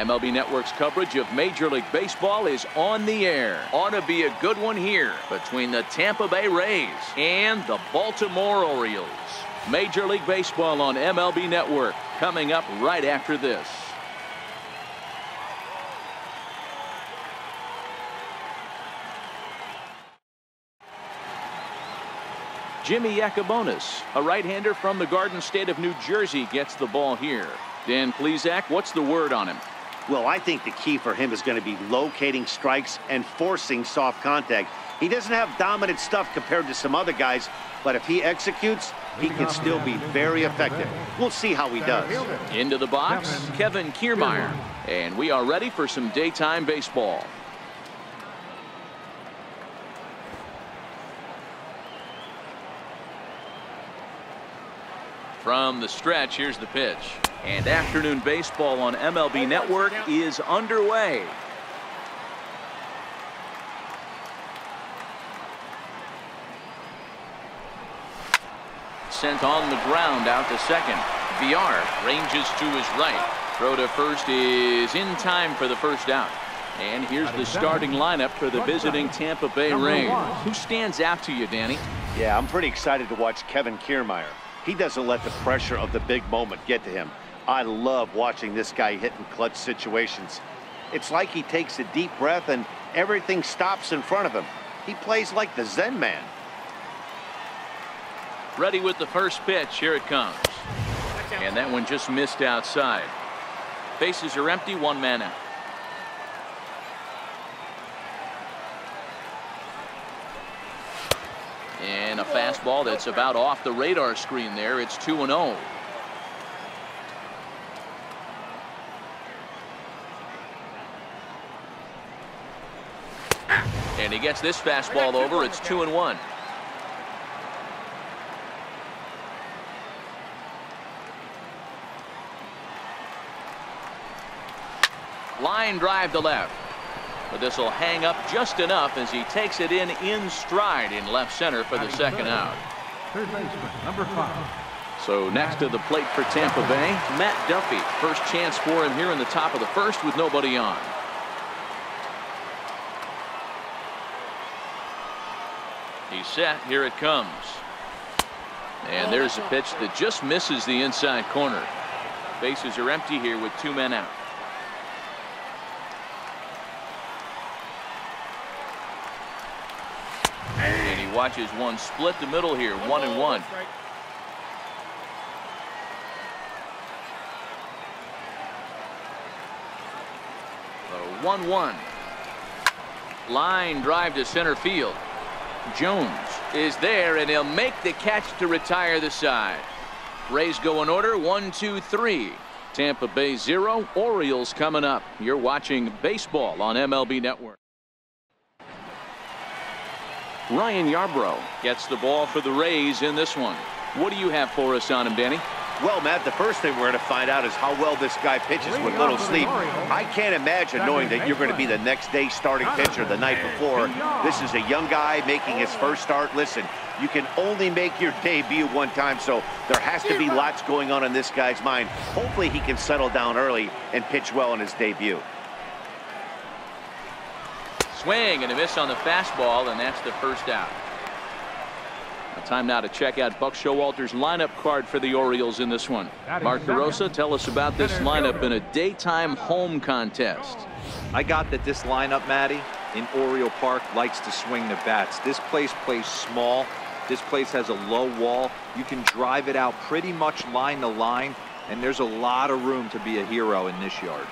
MLB Network's coverage of Major League Baseball is on the air. Ought to be a good one here between the Tampa Bay Rays and the Baltimore Orioles. Major League Baseball on MLB Network coming up right after this. Jimmy Yacabonis, a right-hander from the Garden State of New Jersey, gets the ball here. Dan Plesac, what's the word on him? Well, I think the key for him is going to be locating strikes and forcing soft contact. He doesn't have dominant stuff compared to some other guys, but if he executes, he can still be very effective. We'll see how he does. Into the box, Kevin Kiermaier. And we are ready for some daytime baseball. From the stretch, here's the pitch. And afternoon baseball on MLB Network is underway. Sent on the ground out to second. VR ranges to his right. Throw to first is in time for the first out. And here's the starting lineup for the visiting Tampa Bay Rays. Who stands out to you, Danny? Yeah, I'm pretty excited to watch Kevin Kiermaier. He doesn't let the pressure of the big moment get to him. I love watching this guy hit in clutch situations. It's like he takes a deep breath and everything stops in front of him. He plays like the Zen man. Ready with the first pitch. Here it comes. And that one just missed outside. Bases are empty, one man out. And a fastball that's about off the radar screen there. It's 2-0. And he gets this fastball over. It's 2-1. Line drive to left. But this will hang up just enough as he takes it in stride in left center for the second out. Third baseman, number 5. So next to the plate for Tampa Bay, Matt Duffy. First chance for him here in the top of the first with nobody on. He's set. Here it comes. And there's a pitch that just misses the inside corner. Bases are empty here with 2 men out. And he watches one split the middle here, 1-1. So 1-1. Line drive to center field. Jones is there, and he'll make the catch to retire the side. Rays go in order, 1, 2, 3. Tampa Bay 0, Orioles coming up. You're watching baseball on MLB Network. Ryan Yarbrough gets the ball for the Rays in this one. What do you have for us on him, Danny? Well, Matt, the first thing we're going to find out is how well this guy pitches with little sleep. I can't imagine knowing that you're going to be the next day starting pitcher the night before. This is a young guy making his first start. Listen, you can only make your debut one time, so there has to be lots going on in this guy's mind. Hopefully he can settle down early and pitch well in his debut. Swing and a miss on the fastball, and that's the first out. Time now to check out Buck Showalter's lineup card for the Orioles in this one. Mark DeRosa, tell us about this lineup in a daytime home contest. I got that this lineup, Matty, in Oriole Park likes to swing the bats. This place plays small. This place has a low wall. You can drive it out pretty much line to line, and there's a lot of room to be a hero in this yard.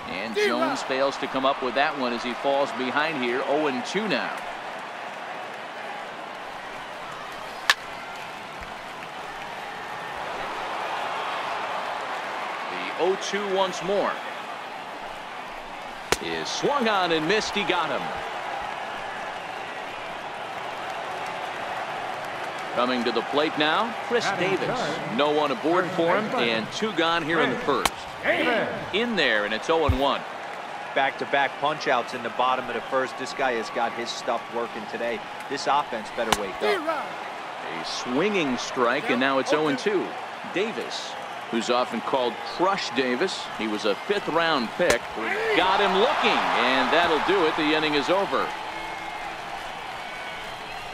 And Jones fails to come up with that one as he falls behind here, 0-2 now. The 0-2 once more. Is swung on and missed. He got him. Coming to the plate now, Chris Davis. No one aboard for him, and 2 gone here in the first. In there, and it's 0-1. Back-to-back punch-outs in the bottom of the first. This guy has got his stuff working today. This offense better wake up. A swinging strike, and now it's 0-2. Davis who's often called Crush Davis. He was a 5th-round pick. Got him looking, and that'll do it. The inning is over.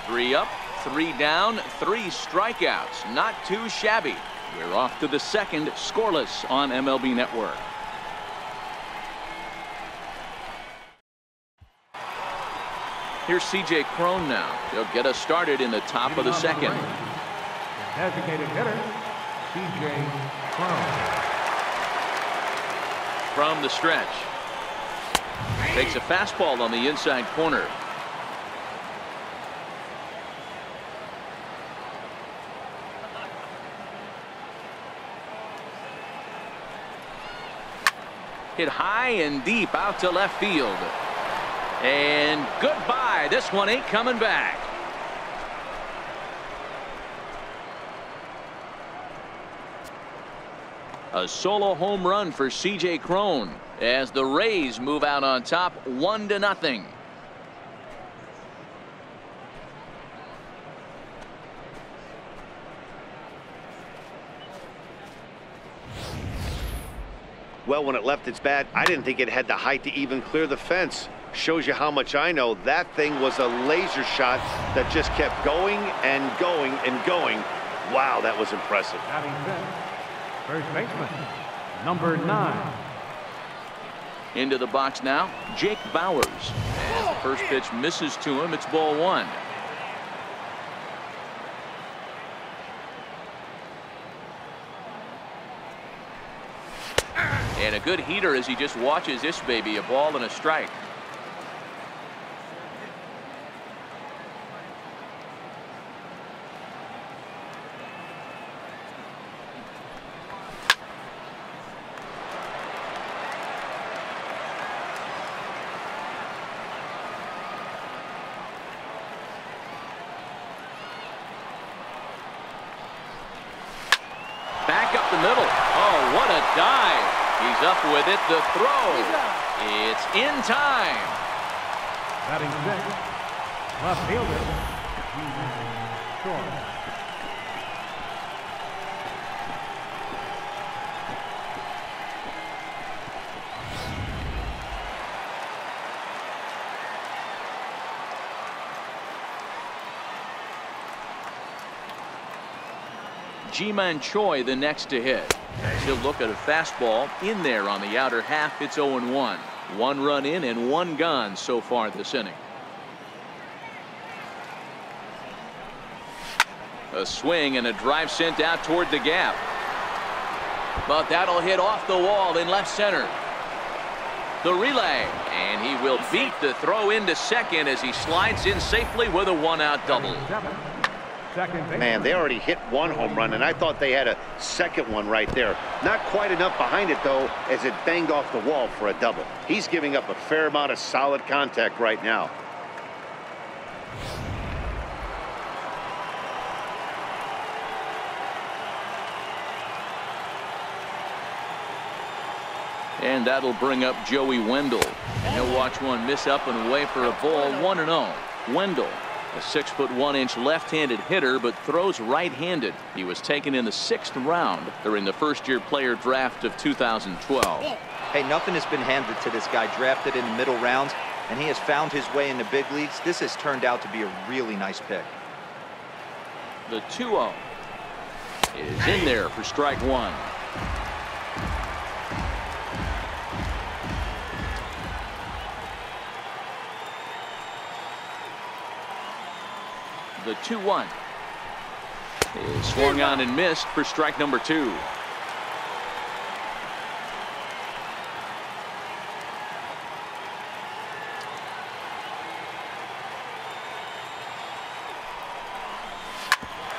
3 up, 3 down, 3 strikeouts. Not too shabby. We're off to the 2nd, scoreless on MLB Network. Here's C.J. Cron now. He'll get us started in the top of the 2nd. Designated hitter, C.J. Cron. From the stretch. Takes a fastball on the inside corner. Hit high and deep out to left field. And goodbye. This one ain't coming back. A solo home run for C.J. Cron as the Rays move out on top 1-0. Well, when it left its bat, I didn't think it had the height to even clear the fence. Shows you how much I know. That thing was a laser shot that just kept going and going and going. Wow, that was impressive. First baseman, number 9. Into the box now, Jake Bowers. As the first pitch misses to him, it's ball 1. And a good heater as he just watches this baby, a ball and a strike. Back up the middle. Oh, what a dive. He's up with it. The throw. It's in time. Batting 6th, left fielder, short. Ji-Man Choi the next to hit. He'll look at a fastball in there on the outer half. It's 0-1. 1 run in and 1 gone so far this inning. A swing and a drive sent out toward the gap. But that'll hit off the wall in left center. The relay, and he will beat the throw into second as he slides in safely with a 1-out double. Man, they already hit 1 home run, and I thought they had a 2nd one right there. Not quite enough behind it, though, as it banged off the wall for a double. He's giving up a fair amount of solid contact right now. And that'll bring up Joey Wendell. And he'll watch one miss up and away for a ball. 1-0. Wendell, a 6'1" left-handed hitter, but throws right-handed. He was taken in the 6th round during the first-year player draft of 2012. Hey, nothing has been handed to this guy. Drafted in the middle rounds, and he has found his way in the big leagues. This has turned out to be a really nice pick. The 2-0 is in there for strike 1. The 2-1 is swung on and missed for strike number 2.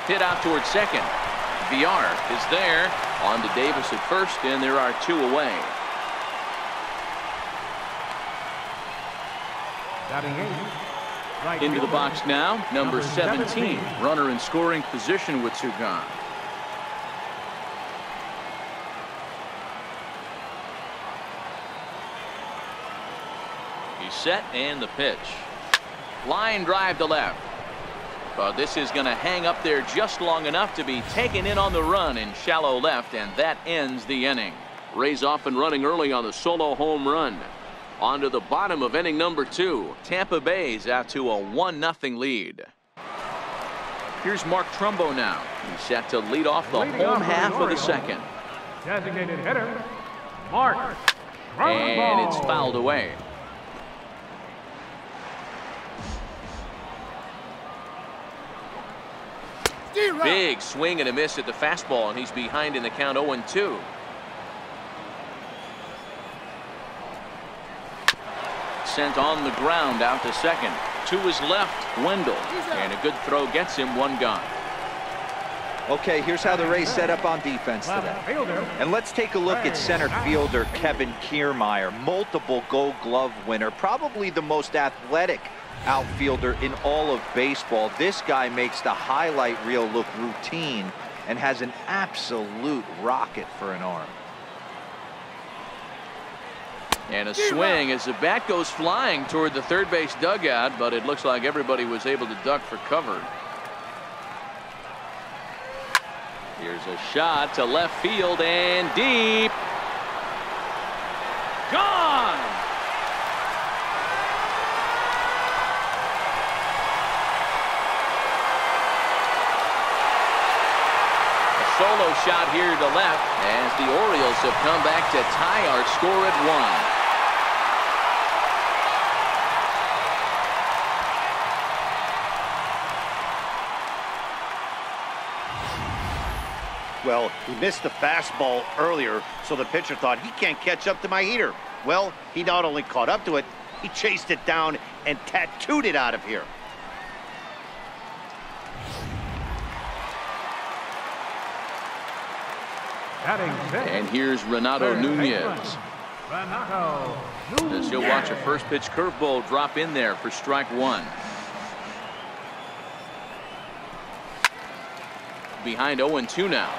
Hit out towards second. VR is there. On to Davis at first, and there are 2 away. Batting 8. Right Into the fielder, box now, number 17. Runner in scoring position with 2 gone. He's set, and the pitch. Line drive to left. But this is going to hang up there just long enough to be taken in on the run in shallow left, and that ends the inning. Rays off and running early on the solo home run. On to the bottom of inning number 2. Tampa Bay's out to a 1-0 lead. Here's Mark Trumbo now. He's set to lead off the home half of the second. Designated hitter, Mark Trumbo. And it's fouled away. Big swing and a miss at the fastball, and he's behind in the count 0-2. Sent on the ground out to second. To his left, Wendell. And a good throw gets him one gone. Okay, here's how the Rays set up on defense today. And let's take a look at center fielder Kevin Kiermaier, multiple Gold Glove winner, probably the most athletic outfielder in all of baseball. This guy makes the highlight reel look routine and has an absolute rocket for an arm. And a swing as the bat goes flying toward the third base dugout, but it looks like everybody was able to duck for cover. Here's a shot to left field and deep. Gone! A solo shot here to left as the Orioles have come back to tie our score at 1. Well, he missed the fastball earlier, so the pitcher thought he can't catch up to my heater. Well, he not only caught up to it, he chased it down and tattooed it out of here. And here's Renato Nunez. As you'll watch a first pitch curveball drop in there for strike 1. Behind 0-2 now.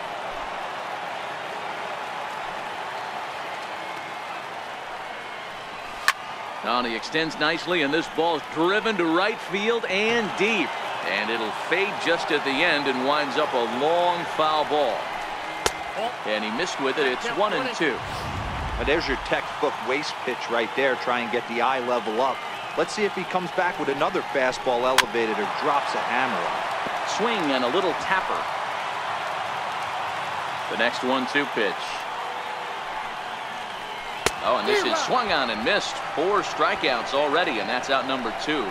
And he extends nicely, and this ball is driven to right field and deep. And it'll fade just at the end and winds up a long foul ball. And he missed with it. It's 1-2. Now there's your textbook waste pitch right there. Try and get the eye level up. Let's see if he comes back with another fastball elevated or drops a hammer on. Swing and a little tapper. The next 1-2 pitch. Oh, and this is swung on and missed. 4 strikeouts already, and that's out number 2.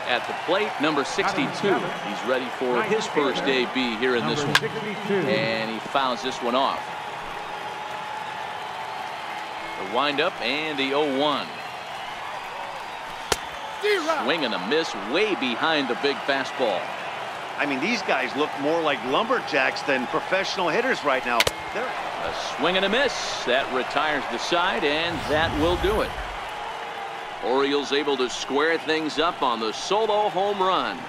At the plate, number 62. He's ready for his first AB here in this one. And he fouls this one off. The windup and the 0-1. Swing and a miss way behind the big fastball. I mean, these guys look more like lumberjacks than professional hitters right now. A swing and a miss. That retires the side, and that will do it. Orioles able to square things up on the solo home run.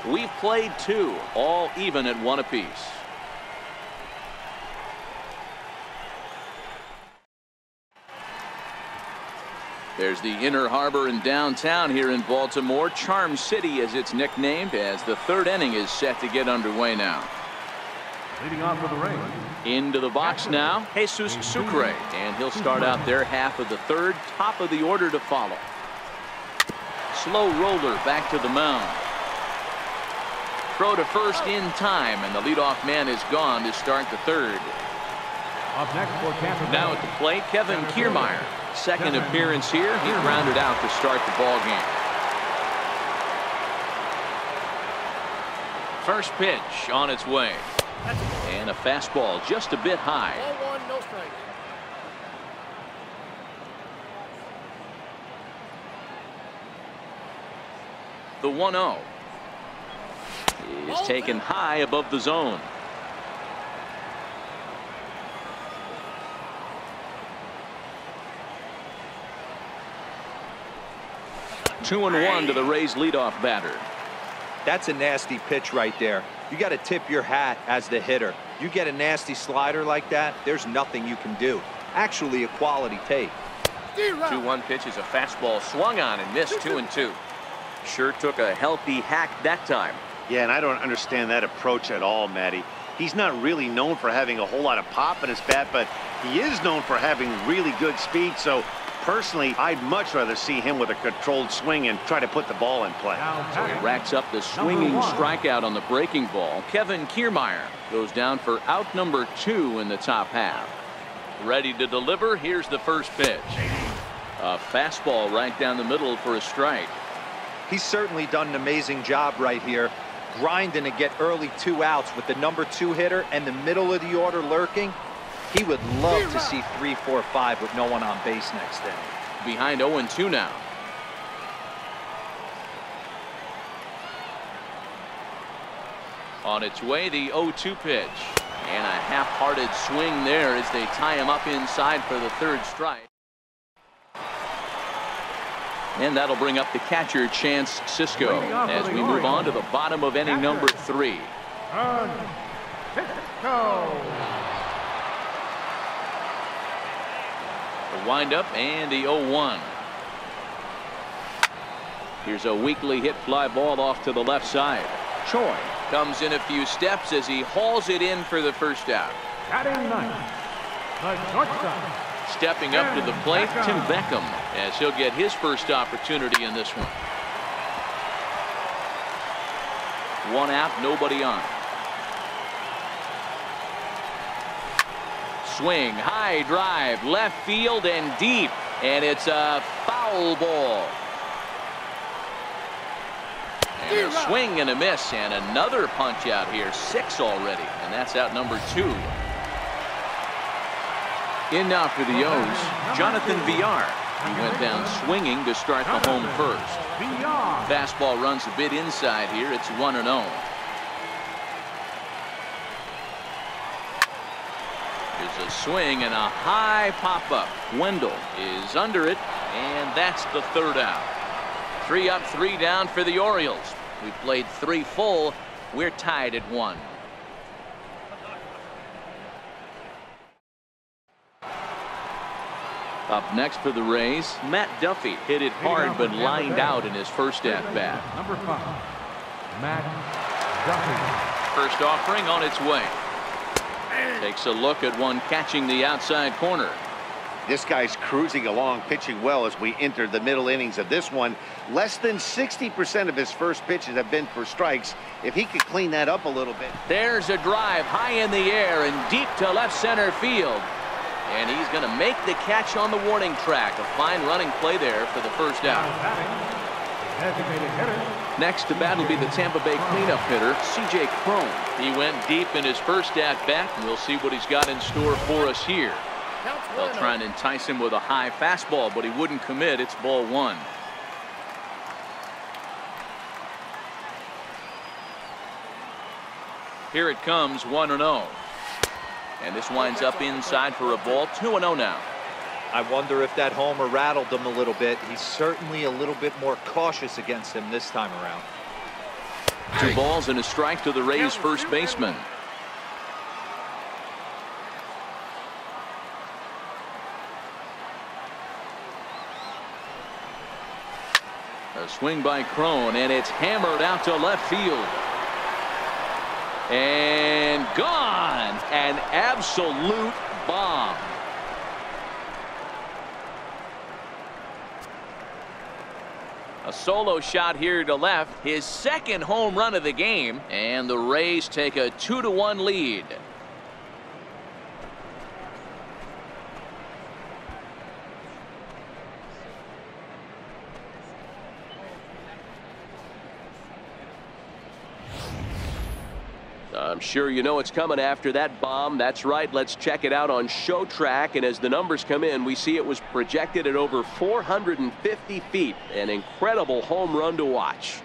We've played 2, all even at 1 apiece. There's the Inner Harbor in downtown here in Baltimore. Charm City as it's nicknamed, as the 3rd inning is set to get underway now. Leading off for the Rays. Into the box now, Jesus Sucre, and he'll start out their half of the 3rd, top of the order to follow. Slow roller back to the mound. Throw to first in time, and the leadoff man is gone to start the 3rd. Up next for Tampa Bay. Now at the plate, Kevin Kiermaier. Second appearance here. He grounded out to start the ball game. First pitch on its way. And a fastball just a bit high. Ball 1, no strike. The 1-0 is taken high above the zone. Two and 1 to the Rays leadoff batter. That's a nasty pitch right there. You got to tip your hat as the hitter. You get a nasty slider like that, there's nothing you can do. Actually, a quality take. 2-1 pitch is a fastball swung on and missed. 2-2. Sure took a healthy hack that time. Yeah, and I don't understand that approach at all, Matty. He's not really known for having a whole lot of pop in his bat, but he is known for having really good speed. So personally, I'd much rather see him with a controlled swing and try to put the ball in play. So he racks up the swinging strikeout on the breaking ball. Kevin Kiermaier goes down for out number 2 in the top half. Ready to deliver. Here's the first pitch. A fastball right down the middle for a strike. He's certainly done an amazing job right here, grinding to get early 2 outs with the number 2 hitter and the middle of the order lurking. He would love to see 3, 4, 5 with no one on base next inning. Behind 0-2 now. On its way, the 0-2 pitch. And a half-hearted swing there as they tie him up inside for the 3rd strike. And that'll bring up the catcher, Chance Sisco, as we move on to the bottom of inning number 3. The windup and the 0-1. Here's a weakly hit fly ball off to the left side. Choi comes in a few steps as he hauls it in for the first out. Batting ninth, the shortstop. Stepping up to the plate, Tim Beckham, as he'll get his first opportunity in this one. 1 out, nobody on. Swing, high drive, left field and deep, and it's a foul ball. And a swing and a miss, and another punch out here. 6 already, and that's out number 2. In now for the O's, Jonathan Villar. He went down swinging to start the home first. Fastball runs a bit inside here. It's 1-0. There's a swing and a high pop-up. Wendell is under it, and that's the 3rd out. 3 up, 3 down for the Orioles. We've played 3 full. We're tied at 1. Up next for the Rays, Matt Duffy hit it hard but lined out in his first at-bat. Number 5, Matt Duffy. First offering on its way. Takes a look at one catching the outside corner. This guy's cruising along, pitching well as we enter the middle innings of this one. Less than 60% of his first pitches have been for strikes. If he could clean that up a little bit. There's a drive high in the air and deep to left center field. And he's going to make the catch on the warning track. A fine running play there for the first out. Next to bat will be the Tampa Bay cleanup hitter, C.J. Cron. He went deep in his first at-bat, and we'll see what he's got in store for us here. They'll try and entice him with a high fastball, but he wouldn't commit. It's ball 1. Here it comes, 1-0. And this winds up inside for a ball. 2-0 now. I wonder if that homer rattled him a little bit. He's certainly a little bit more cautious against him this time around. 2 balls and a strike to the Rays first baseman. A swing by Cron, and it's hammered out to left field. And gone. An absolute bomb. A solo shot here to left. His 2nd home run of the game. And the Rays take a 2-1 lead. I'm sure you know what's coming after that bomb. That's right. Let's check it out on Show Track. And as the numbers come in, we see it was projected at over 450 feet. An incredible home run to watch.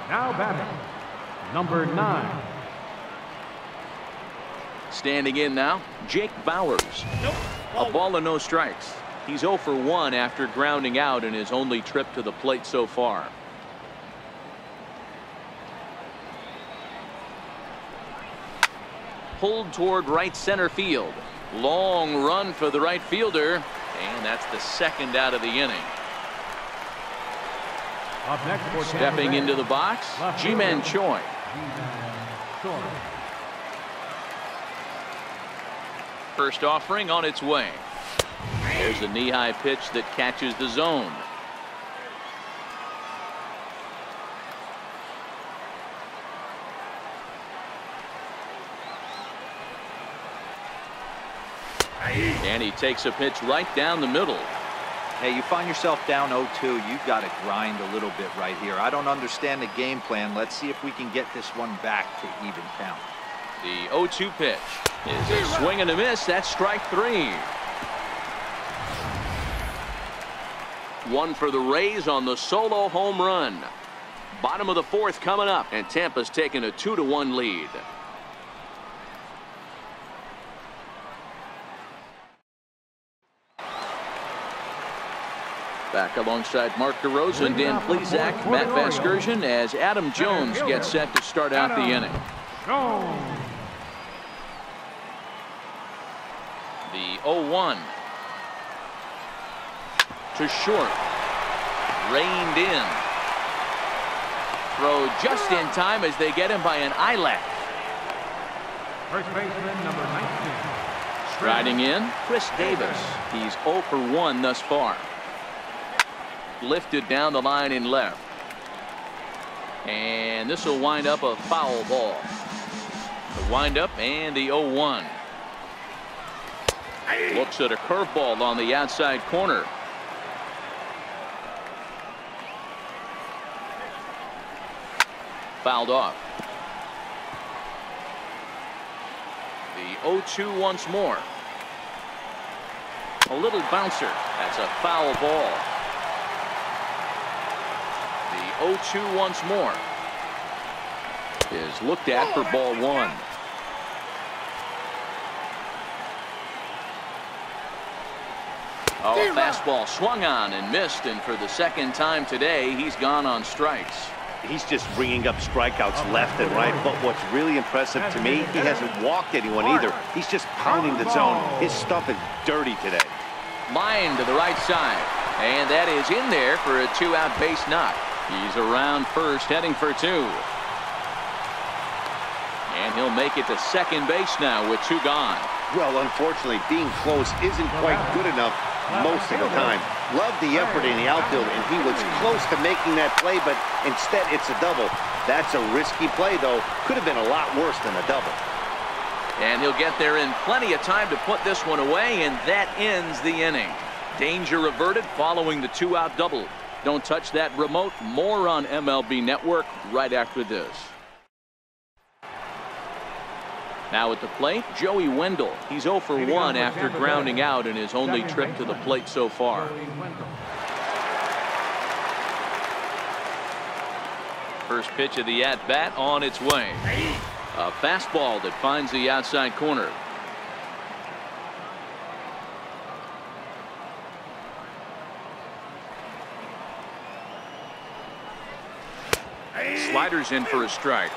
Now batting, number 9. Standing in now, Jake Bowers. A ball and no strikes. He's 0 for 1 after grounding out in his only trip to the plate so far. pulled toward right center field. Long run for the right fielder, and that's the second out of the inning. Up next for Tampa Stepping Bay, into the box, left Ji-Man fielder, Choi. Choi. First offering on its way. There's a knee-high pitch that catches the zone. And he takes a pitch right down the middle. Hey, you find yourself down 0-2, you've got to grind a little bit right here. I don't understand the game plan. Let's see if we can get this one back to even count. The 0-2 pitch is a swing and a miss. That's strike three. One for the Rays on the solo home run. Bottom of the fourth coming up, and Tampa's taking a 2-1 lead. Back alongside Mark DeRosa, Dan Plesac, Matt Vasgersian, as Adam Jones gets set to start out the inning. The 0-1 to short, reined in. Throw just in time as they get him by an eyelash. First baseman number 19. Striding in, Chris Davis. He's 0 for 1 thus far. Lifted down the line in left. And this will wind up a foul ball. The windup and the 0-1. Looks at a curveball on the outside corner. Fouled off. The 0-2 once more. A little bouncer. That's a foul ball. The 0-2 once more is looked at for ball one. Oh, a fastball swung on and missed, and for the second time today, he's gone on strikes. He's just bringing up strikeouts left and right, but what's really impressive to me, he hasn't walked anyone either. He's just pounding the zone. His stuff is dirty today. Line to the right side, and that is in there for a two-out base knock. He's around first, heading for two. And he'll make it to second base now with two gone. Well, unfortunately, being close isn't quite good enough most of the time. Loved the effort in the outfield, and he was close to making that play, but instead it's a double. That's a risky play, though. Could have been a lot worse than a double. And he'll get there in plenty of time to put this one away, and that ends the inning. Danger averted following the two-out double. Don't touch that remote. More on MLB Network right after this. Now at the plate, Joey Wendell. He's 0 for 1 after grounding out in his only trip to the plate so far. First pitch of the at-bat on its way. A fastball that finds the outside corner. Sliders in for a strike.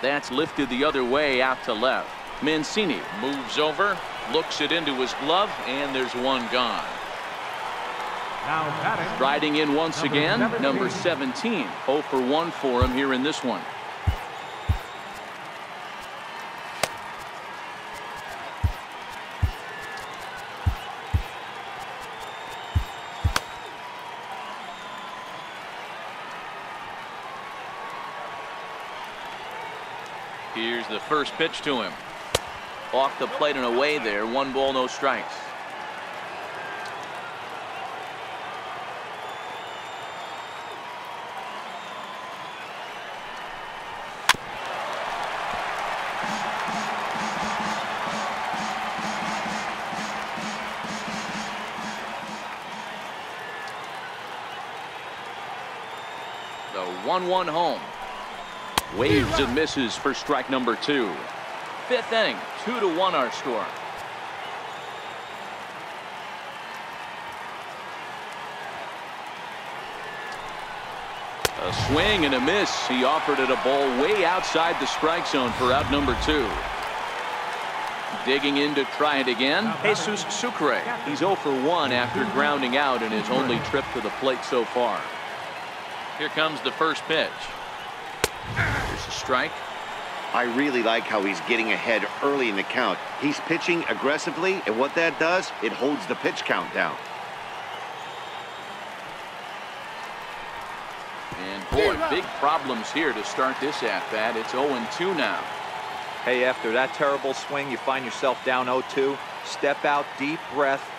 That's lifted the other way out to left. Mancini moves over, looks it into his glove, and there's one gone. Now batting. Riding in once again, number 17. 0 for 1 for him here in this one. Here's the first pitch to him. Off the plate and away there. 1 ball, no strikes. The 1-1 home. Waves and misses for strike number 2. Fifth inning, 2-1 our score. A swing and a miss. He offered it a ball way outside the strike zone for out number 2. Digging in to try it again, Jesus Sucre. He's 0 for 1 after grounding out in his only trip to the plate so far. Here comes the first pitch. Here's a strike. I really like how he's getting ahead early in the count. He's pitching aggressively, and what that does, it holds the pitch count down. And boy, big problems here to start this at-bat. It's 0-2 now. Hey, after that terrible swing, you find yourself down 0-2. Step out, deep breath,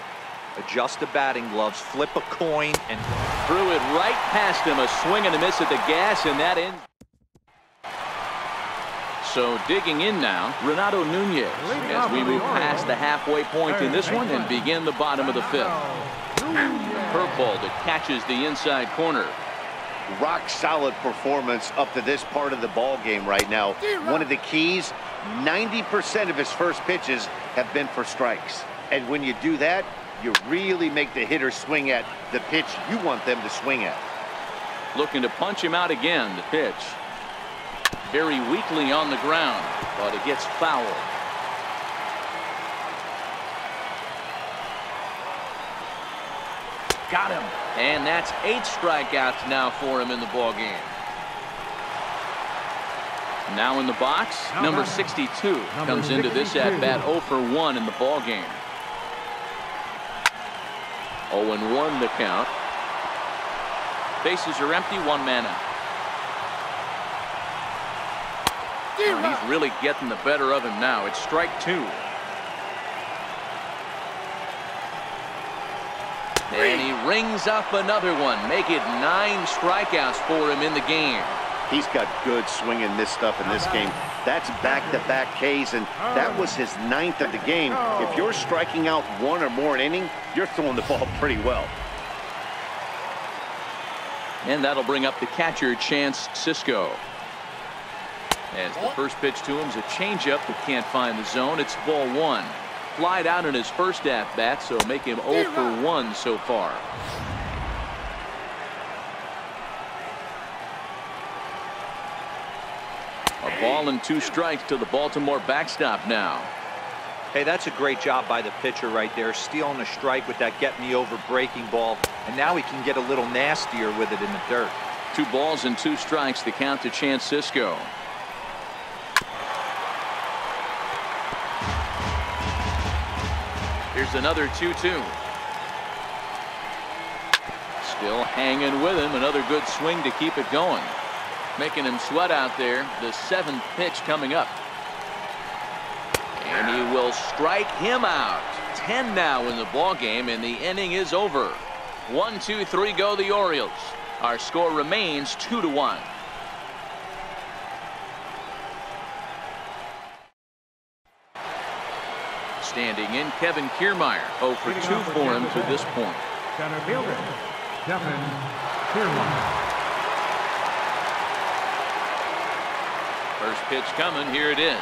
adjust the batting gloves, flip a coin, and threw it right past him. A swing and a miss at the gas, and that ends. So digging in now, Renato Nunez, as we move past the halfway point in this one and begin the bottom of the 5th. Curveball that catches the inside corner. Rock solid performance up to this part of the ball game right now. One of the keys, 90% of his first pitches have been for strikes. And when you do that, you really make the hitter swing at the pitch you want them to swing at. Looking to punch him out again. The pitch very weakly on the ground, but it gets foul. Got him. And that's 8 strikeouts now for him in the ball game. Now in the box, number 62 comes into this at bat 0 for 1 in the ball game. 0-1 the count. Bases are empty, 1 man out. He's really getting the better of him now. It's strike 2. And he rings up another one. Make it 9 strikeouts for him in the game. He's got good swing and miss stuff in this game. That's back-to-back Ks, and that was his 9th of the game. If you're striking out 1 or more an inning, you're throwing the ball pretty well. And that'll bring up the catcher, Chance Sisco. As the first pitch to him is a changeup that can't find the zone. It's ball 1. Flied out in his first at-bat, so make him 0 for 1 so far. A ball and 2 strikes to the Baltimore backstop now. Hey, that's a great job by the pitcher right there, stealing a strike with that get-me-over breaking ball, and now he can get a little nastier with it in the dirt. 2 balls and 2 strikes, the count to Chance Sisco. Here's another 2-2. Still hanging with him. Another good swing to keep it going. Making him sweat out there. The 7th pitch coming up. And he will strike him out. 10 now in the ball game, and the inning is over. 1, 2, 3 go the Orioles. Our score remains 2-1. Standing in, Kevin Kiermaier. 0 for 2 for him to this point. Center fielder, Kevin Kiermaier. First pitch coming. Here it is.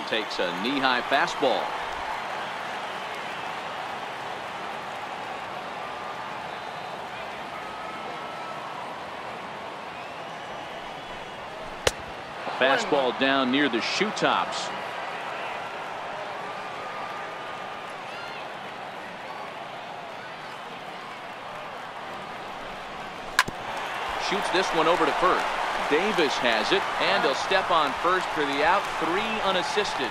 Takes a knee-high fastball. A fastball down near the shoe tops. Shoots this one over to first. Davis has it, and he'll step on first for the out. 3 unassisted.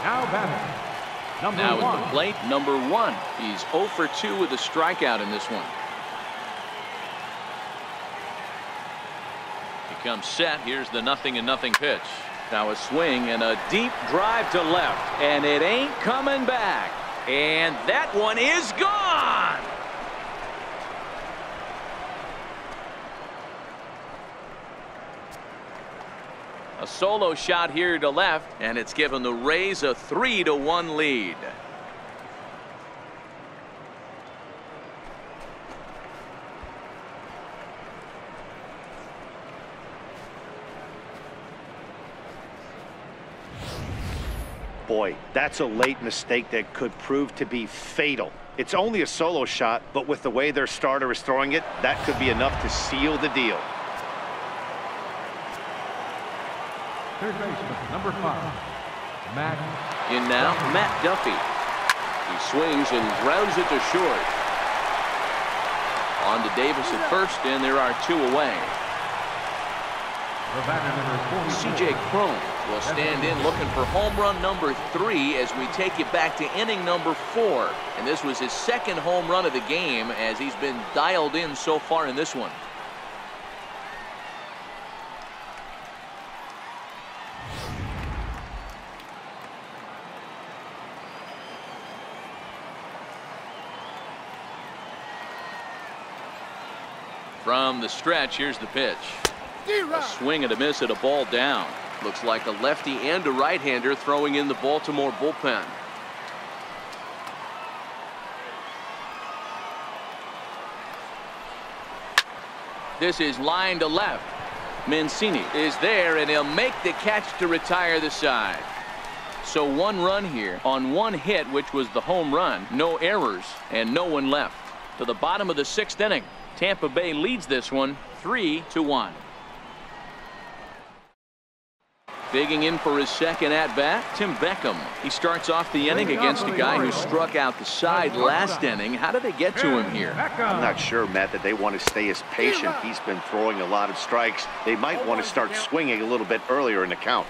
Now batting, number 1. Now at the plate, number 1. He's 0 for 2 with a strikeout in this one. He comes set. Here's the 0-0 pitch. Now a swing and a deep drive to left, and it ain't coming back. And that one is gone. A solo shot here to left, and it's given the Rays a 3-1 lead. Boy, that's a late mistake that could prove to be fatal. It's only a solo shot, but with the way their starter is throwing it, that could be enough to seal the deal. Third baseman, number 5, Matt. In now, Matt Duffy. He swings and grounds it to short. On to Davis at first, and there are 2 away. The batter, number 44. C.J. Cron will stand in looking for home run number 3 as we take it back to inning number 4. And this was his second home run of the game as he's been dialed in so far in this one. From the stretch, here's the pitch. A swing and a miss at a ball down. Looks like a lefty and a right-hander throwing in the Baltimore bullpen. This is line to left. Mancini is there, and he'll make the catch to retire the side. So 1 run here on 1 hit, which was the home run. No errors and no one left. To the bottom of the 6th inning. Tampa Bay leads this one 3-1. Digging in for his second at-bat, Tim Beckham. He starts off the inning against a guy who struck out the side last inning. How did they get to him here? I'm not sure, Matt, that they want to stay as patient. He's been throwing a lot of strikes. They might want to start swinging a little bit earlier in the count.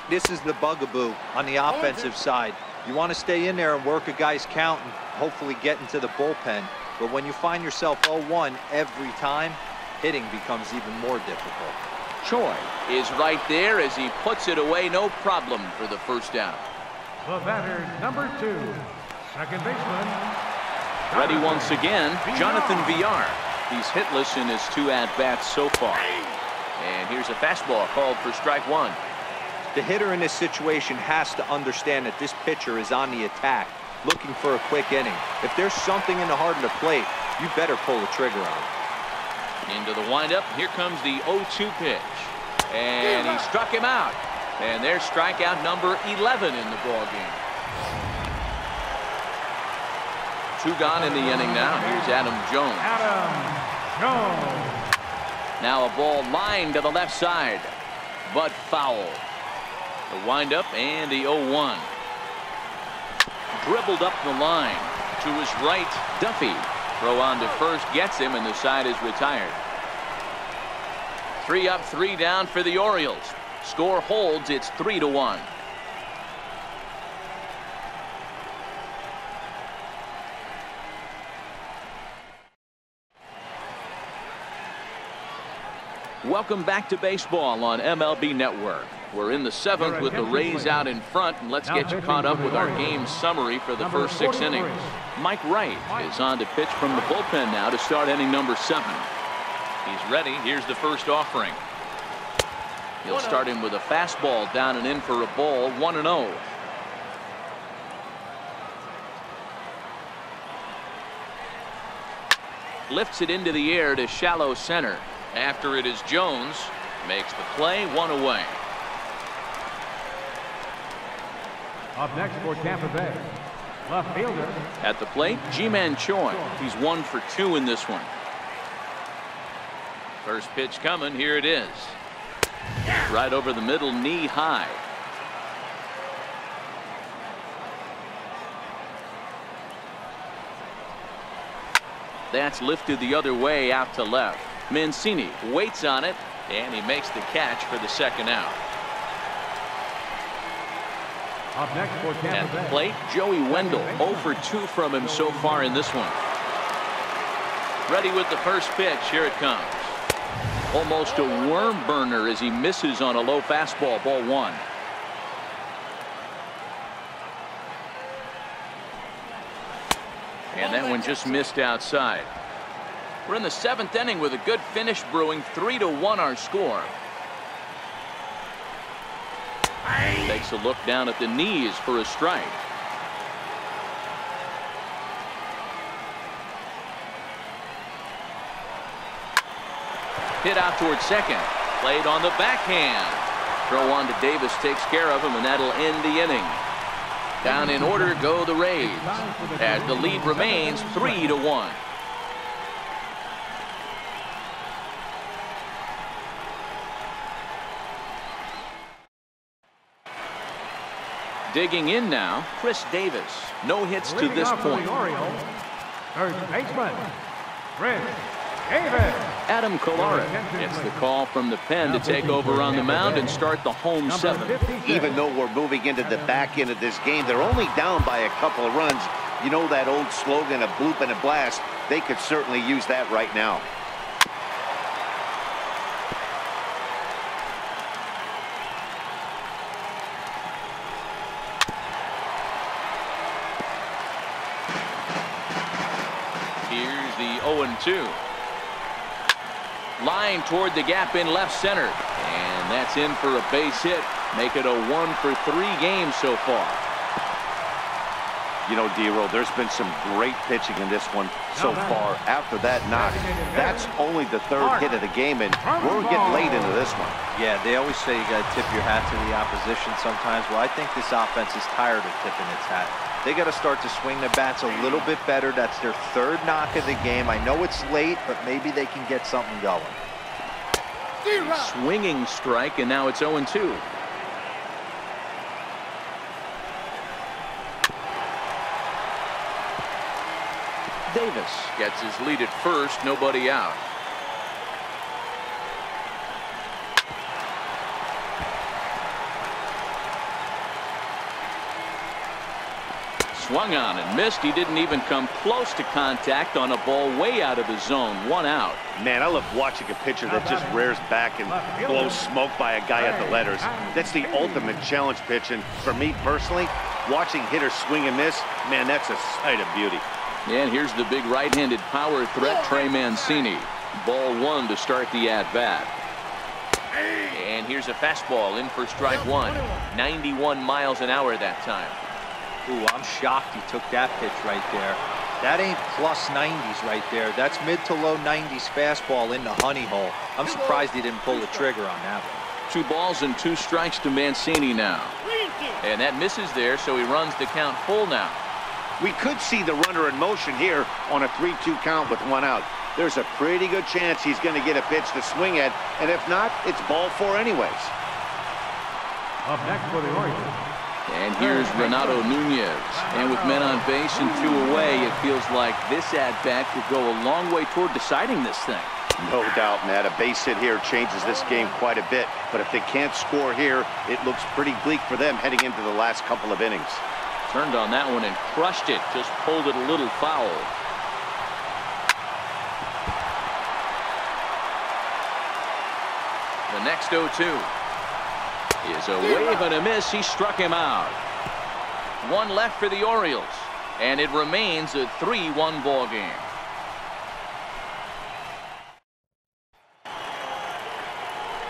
This is the bugaboo on the offensive side. You want to stay in there and work a guy's count and hopefully get into the bullpen. But when you find yourself 0-1 every time, hitting becomes even more difficult. Choi is right there as he puts it away, no problem for the first out. The batter, number 2, second baseman. Ready once again, Jonathan Villar. He's hitless in his 2 at-bats so far. And here's a fastball called for strike 1. The hitter in this situation has to understand that this pitcher is on the attack, looking for a quick inning. If there's something in the heart of the plate, you better pull the trigger on it. Into the windup, here comes the 0-2 pitch. And he struck him out. And there's strikeout number 11 in the ballgame. 2 gone in the inning now. Here's Adam Jones. Now a ball lined to the left side, but foul. The windup and the 0-1. Dribbled up the line to his right. Duffy. Throw on to first gets him, and the side is retired. 3 up, 3 down for the Orioles. Score holds. It's 3-1. Welcome back to baseball on MLB Network. We're in the 7th with the Rays out in front, and let's get you caught up with our game summary for the first 6 innings. Mike Wright is on to pitch from the bullpen now to start inning number 7. He's ready. Here's the first offering. He'll start him with a fastball down and in for a ball, 1-0. Lifts it into the air to shallow center. After it is Jones. Makes the play, 1 away. Up next for Tampa Bay, left fielder. At the plate, Ji-Man Choi. He's 1 for 2 in this one. First pitch coming. Here it is. Right over the middle, knee high. That's lifted the other way out to left. Mancini waits on it, and he makes the catch for the second out. Up next for Tampa At the Bay, plate, Joey Wendell. 0 for 2 from him so far in this one. Ready with the first pitch. Here it comes. Almost a worm burner as he misses on a low fastball, ball 1. And that one just missed outside. We're in the 7th inning with a good finish brewing. 3-1 our score. Takes a look down at the knees for a strike. Hit out towards second. Played on the backhand. Throw on to Davis takes care of him, and that'll end the inning. Down in order go the Rays, as the lead remains 3-1. Digging in now, Chris Davis. No hits to this point. Third baseman, Chris Davis. Adam Kolarek gets the call from the pen to take over on the mound and start the home seventh. Even though we're moving into the back end of this game, they're only down by a couple of runs. You know that old slogan, a bloop and a blast? They could certainly use that right now. Here's the 0-2. Line toward the gap in left center. And that's in for a base hit. Make it a 1-for-3 game so far. You know, D-Roll, there's been some great pitching in this one so far. After that knock, that's only the third hit of the game, and we're getting late into this one. Yeah, they always say you got to tip your hat to the opposition sometimes. Well, I think this offense is tired of tipping its hat. They got to start to swing the bats a little bit better. That's their third knock of the game. I know it's late, but maybe they can get something going. Swinging strike, and now it's 0-2. Davis gets his lead at first, nobody out. Swung on and missed. He didn't even come close to contact on a ball way out of the zone. One out. Man, I love watching a pitcher that just rears back and blows smoke by a guy at the letters. That's the ultimate challenge pitch, and for me personally, watching hitters swing and miss, man, that's a sight of beauty. And here's the big right-handed power threat, Trey Mancini. Ball one to start the at-bat. And here's a fastball in for strike one. 91 miles an hour that time. Ooh, I'm shocked he took that pitch right there. That ain't plus 90s right there. That's mid to low 90s fastball in the honey hole. I'm surprised he didn't pull the trigger on that one. 2 balls and 2 strikes to Mancini now. And that misses there, so he runs the count full now. We could see the runner in motion here on a 3-2 count with 1 out. There's a pretty good chance he's going to get a pitch to swing at, and if not, it's ball 4 anyways. Up next for the Orioles. And here's Renato Nunez. And with men on base and 2 away, it feels like this at-bat could go a long way toward deciding this thing. No doubt, Matt. A base hit here changes this game quite a bit. But if they can't score here, it looks pretty bleak for them heading into the last couple of innings. Turned on that one and crushed it. Just pulled it a little foul. The next 0-2 is a wave and a miss. He struck him out. 1 left for the Orioles, and it remains a 3-1 ball game.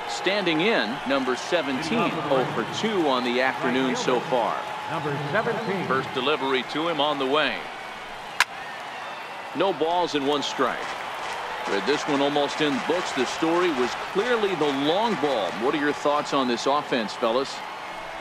Standing in, number 17, 0 for 2 on the afternoon so far. Number 17. First delivery to him on the way. No balls and 1 strike. With this one almost in books, the story was clearly the long ball. What are your thoughts on this offense, fellas?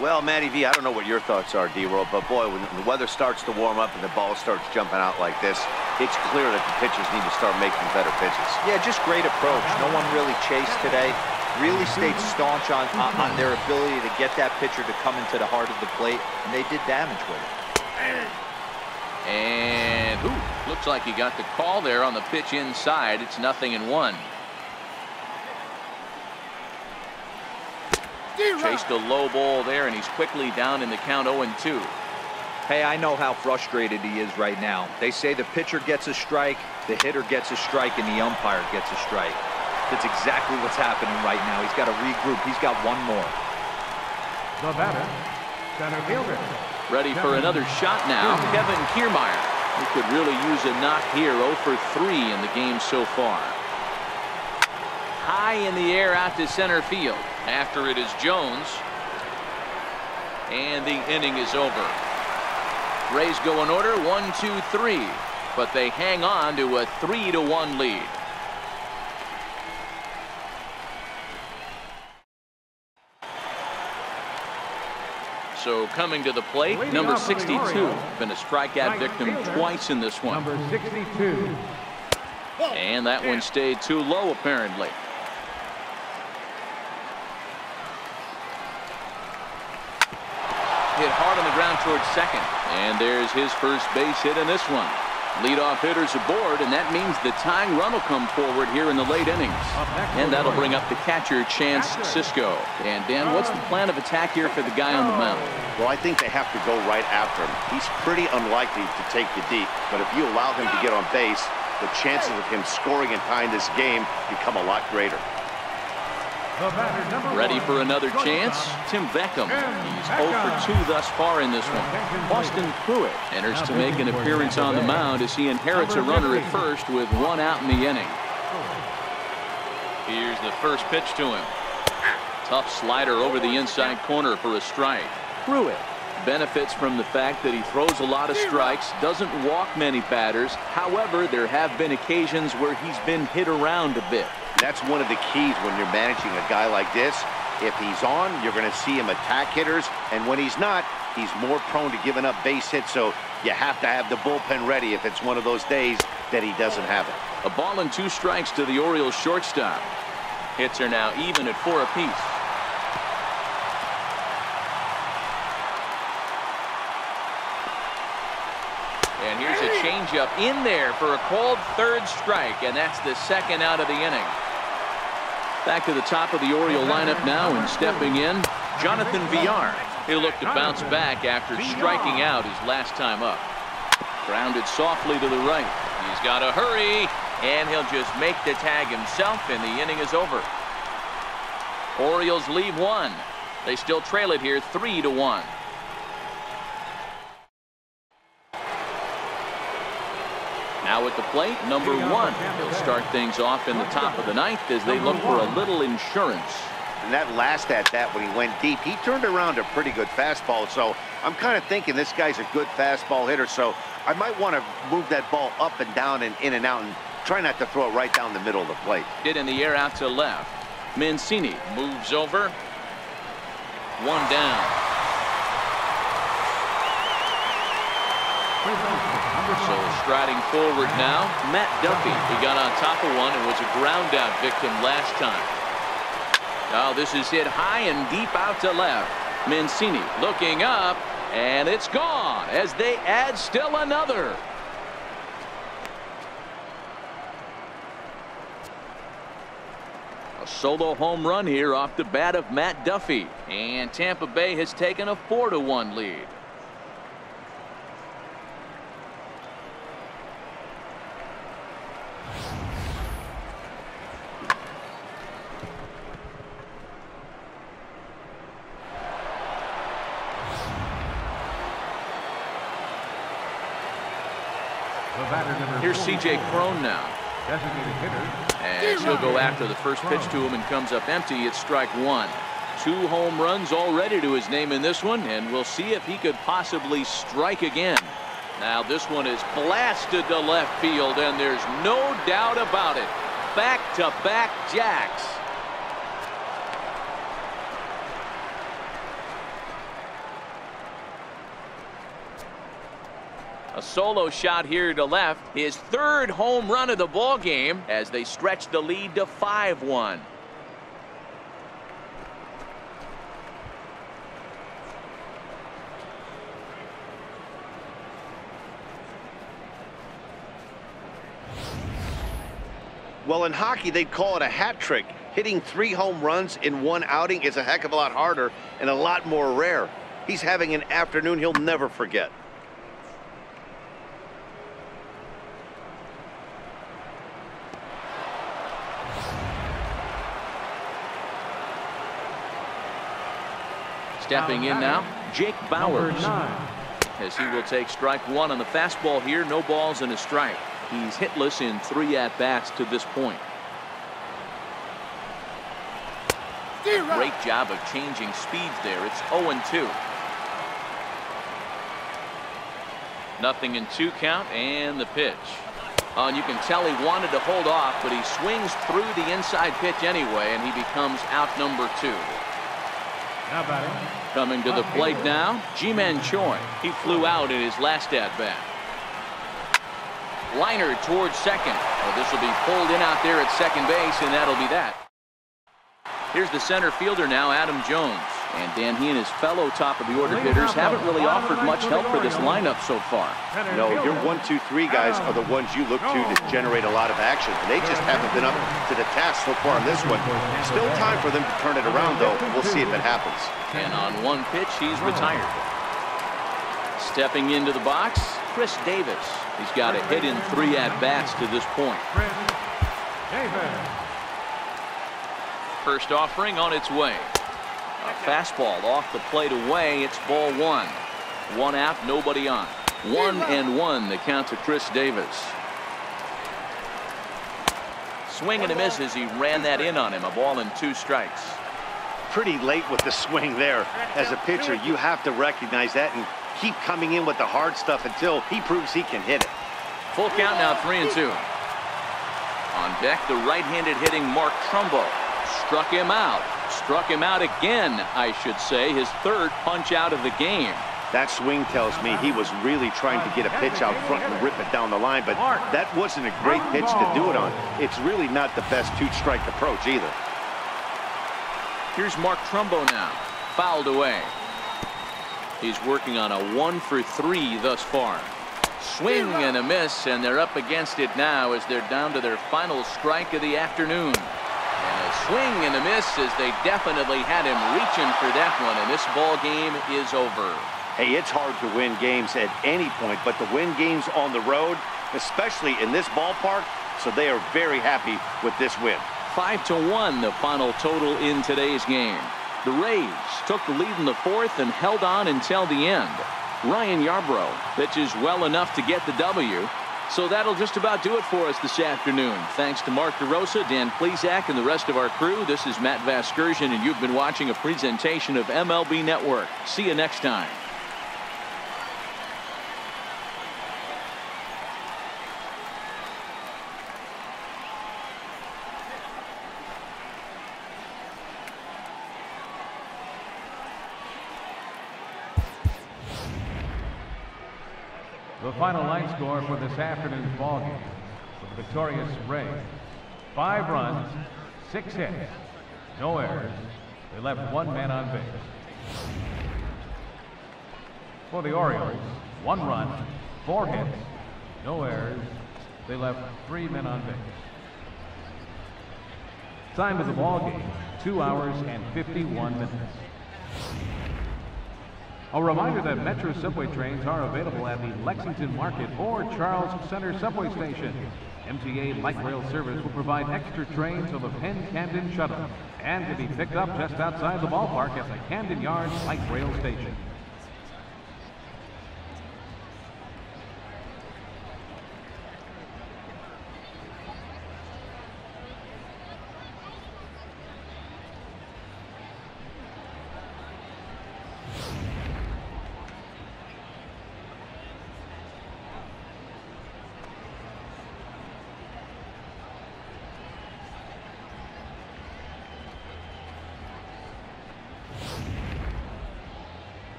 Well, Matty V, I don't know what your thoughts are, D-Roll, but boy, when the weather starts to warm up and the ball starts jumping out like this, it's clear that the pitchers need to start making better pitches. Yeah, just great approach. No one really chased today. Really stayed staunch on their ability to get that pitcher to come into the heart of the plate, and they did damage with it. And looks like he got the call there on the pitch inside. It's 0-1. Chased a low ball there, and he's quickly down in the count 0-2. Hey, I know how frustrated he is right now. They say the pitcher gets a strike, the hitter gets a strike, and the umpire gets a strike. That's exactly what's happening right now. He's got to regroup. He's got 1 more. The batter, center fielder. Ready for another shot now, Kevin Kiermaier. He could really use a knock here. 0 for 3 in the game so far. High in the air out to center field. After it is Jones. And the inning is over. Rays go in order 1, 2, 3. But they hang on to a 3-1 lead. So coming to the plate, number 62. Been a strikeout victim twice in this one. Number 62. And that one stayed too low, apparently. Hit hard on the ground towards second. And there's his first base hit in this one. Leadoff hitters aboard, and that means the tying run will come forward here in the late innings. And that'll bring up the catcher, Chance Sisco. And Dan, what's the plan of attack here for the guy on the mound? Well, I think they have to go right after him. He's pretty unlikely to take you deep, but if you allow him to get on base, the chances of him scoring and tying this game become a lot greater. Ready for another chance? Tim Beckham. He's 0 for 2 thus far in this one. Austin Pruitt enters to make an appearance on the mound as he inherits a runner at first with 1 out in the inning. Here's the first pitch to him. Tough slider over the inside corner for a strike. Pruitt benefits from the fact that he throws a lot of strikes, doesn't walk many batters. However, there have been occasions where he's been hit around a bit. That's one of the keys when you're managing a guy like this. If he's on, you're going to see him attack hitters, and when he's not, he's more prone to giving up base hits, so you have to have the bullpen ready if it's one of those days that he doesn't have it. A ball and 2 strikes to the Orioles shortstop. Hits are now even at 4 apiece. And here's a changeup in there for a called 3rd strike, and that's the 2nd out of the inning. Back to the top of the Oriole lineup now, and stepping in, Jonathan Villar. He'll look to bounce back after striking out his last time up. Grounded softly to the right. He's got to hurry, and he'll just make the tag himself, and the inning is over. Orioles leave 1. They still trail it here 3-1. Now at the plate, number 1. He'll start things off in the top of the 9th as they look for a little insurance. And that last at-bat when he went deep, he turned around a pretty good fastball. So I'm kind of thinking this guy's a good fastball hitter. So I might want to move that ball up and down and in and out and try not to throw it right down the middle of the plate. Hit in the air out to left. Mancini moves over. 1 down. So striding forward now, Matt Duffy. He got on top of one and was a ground out victim last time. Now this is hit high and deep out to left. Mancini looking up, and it's gone as they add still another. A solo home run here off the bat of Matt Duffy, and Tampa Bay has taken a 4-1 lead. Here's C.J. Cron now. As he'll go after the first pitch to him and comes up empty. It's strike 1. 2 home runs already to his name in this one, and we'll see if he could possibly strike again. Now this one is blasted to left field, and there's no doubt about it. Back-to-back jacks. A solo shot here to left, his 3rd home run of the ball game as they stretch the lead to 5-1. Well, in hockey, they'd call it a hat trick. Hitting 3 home runs in 1 outing is a heck of a lot harder and a lot more rare. He's having an afternoon he'll never forget. Stepping in now, Jake Bauers, as he will take strike 1 on the fastball here. No balls and a strike. He's hitless in 3 at-bats to this point. Great job of changing speeds there. It's 0-2. Nothing in 2 count, and the pitch. Oh, and you can tell he wanted to hold off, but he swings through the inside pitch anyway, and he becomes out number 2. Now batting, Coming to the plate now, Ji-Man Choi. He flew out in his last at-bat. Liner towards second. Well, this will be pulled in out there at second base, and that'll be that. Here's the center fielder now, Adam Jones. And Dan, he and his fellow top-of-the-order hitters haven't really offered much help for this lineup so far. No, your 1, 2, 3 guys are the ones you look to generate a lot of action. They just haven't been up to the task so far on this one. Still time for them to turn it around, though. We'll see if it happens. And on one pitch, he's retired. Stepping into the box, Chris Davis. He's got a hit in 3 at-bats to this point. First offering on its way. A fastball off the plate away. It's ball 1. 1 out, nobody on. 1-1 the count to Chris Davis. Swing and a miss as he ran that in on him. A ball and 2 strikes. Pretty late with the swing there. As a pitcher, you have to recognize that and keep coming in with the hard stuff until he proves he can hit it. Full count now, 3-2. On deck, the right-handed hitting Mark Trumbo. Struck him out. Struck him out again, I should say. His 3rd punch out of the game. That swing tells me he was really trying to get a pitch out front and rip it down the line, but that wasn't a great pitch to do it on. It's really not the best 2-strike approach either. Here's Mark Trumbo now. Fouled away. He's working on a 1 for 3 thus far. Swing and a miss, and they're up against it now as they're down to their final strike of the afternoon. And a swing and a miss as they definitely had him reaching for that one, and this ball game is over. Hey, it's hard to win games at any point, but to win games on the road, especially in this ballpark, so they are very happy with this win. 5-1 the final total in today's game. The Rays took the lead in the 4th and held on until the end. Ryan Yarbrough pitches well enough to get the W. So that'll just about do it for us this afternoon. Thanks to Mark DeRosa, Dan Plesac, and the rest of our crew. This is Matt Vasgersian, and you've been watching a presentation of MLB Network. See you next time. The final line score for this afternoon's ballgame for the victorious Rays: 5 runs, 6 hits, no errors. They left 1 man on base. For the Orioles, 1 run, 4 hits, no errors. They left 3 men on base. Time of the ballgame: 2 hours and 51 minutes. A reminder that Metro subway trains are available at the Lexington Market or Charles Center subway station. MTA light rail service will provide extra trains on the Penn Camden shuttle and can be picked up just outside the ballpark at the Camden Yards light rail station.